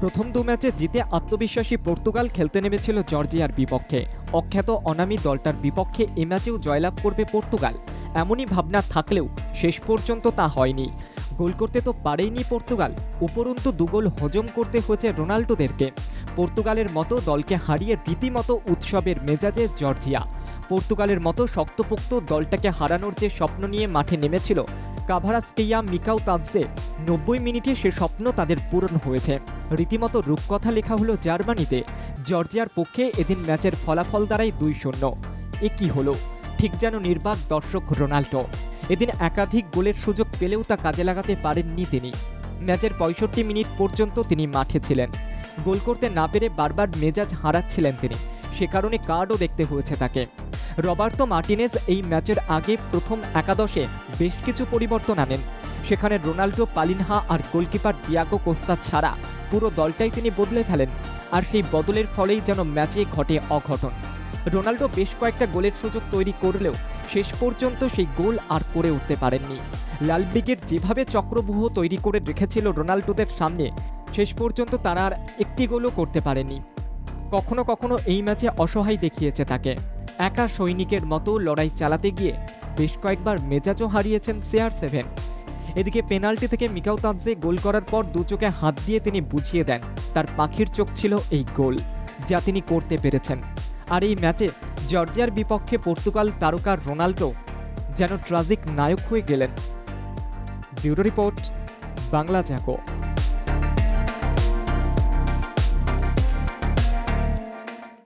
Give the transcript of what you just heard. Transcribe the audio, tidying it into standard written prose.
প্রথম দু ম্যাচে জিতে আত্মবিশ্বাসী পর্তুগাল খেলতে নেমেছিল জর্জিয়ার বিপক্ষে। অখ্যাত অনামী দলটার বিপক্ষে এ ম্যাচেও জয়লাভ করবে পর্তুগাল, এমনই ভাবনা থাকলেও শেষ পর্যন্ত তা হয়নি। গোল করতে তো পারেইনি পর্তুগাল, উপরন্তু দুগোল হজম করতে হয়েছে রোনাল্ডোদেরকে। পর্তুগালের মতো দলকে হারিয়ে রীতিমতো উৎসবের মেজাজে জর্জিয়া। পর্তুগালের মতো শক্তপোক্ত দলটাকে হারানোর যে স্বপ্ন নিয়ে মাঠে নেমেছিল কাভারাস্কেইয়া মিকাউতাদজে, 90 মিনিটে সে স্বপ্ন তাদের পূরণ হয়েছে। রীতিমতো রূপকথা লেখা হলো জার্মানিতে। জর্জিয়ার পক্ষে এদিন ম্যাচের ফলাফল দাঁড়ায় 2-0। এ কী হলো? ঠিক যেন নির্বাক দর্শক রোনাল্ডো। এদিন একাধিক গোলের সুযোগ পেলেও তা কাজে লাগাতে পারেননি তিনি। ম্যাচের 65 মিনিট পর্যন্ত তিনি মাঠে ছিলেন। গোল করতে না পেরে বারবার মেজাজ হারাচ্ছিলেন তিনি, সে কারণে কার্ডও দেখতে হয়েছে তাকে। রবার্তো মার্টিনেজ এই ম্যাচের আগে প্রথম একাদশে বেশ কিছু পরিবর্তন আনেন। সেখানে রোনাল্ডো, পালিনহা আর গোলকিপার দিয়াগো কোস্তা ছাড়া পুরো দলটাই তিনি বদলে ফেলেন। আর সেই বদলের ফলেই যেন ম্যাচে ঘটে অঘটন। রোনাল্ডো বেশ কয়েকটা গোলের সুযোগ তৈরি করলেও শেষ পর্যন্ত সেই গোল আর করে উঠতে পারেননি। লাল ব্রিগেড যেভাবে চক্রব্যূহ তৈরি করে রেখেছিল রোনাল্ডোদের সামনে, শেষ পর্যন্ত তারা আর একটি গোলও করতে পারেনি। কখনো কখনো এই ম্যাচে অসহায় দেখিয়েছে তাকে। একা সৈনিকের মতো লড়াই চালাতে গিয়ে বেশ কয়েকবার মেজাজও হারিয়েছেন CR7। এদিকে পেনাল্টি থেকে মিকাউতাদজে গোল করার পর দু চোখে হাত দিয়ে তিনি বুঝিয়ে দেন তার পাখির চোখ ছিল এই গোল, যা তিনি করতে পেরেছেন। আর এই ম্যাচে জর্জিয়ার বিপক্ষে পর্তুগাল তারকা রোনাল্ডো যেন ট্র্যাজিক নায়ক হয়ে গেলেন। ব্যুরো রিপোর্ট, বাংলা জাগো।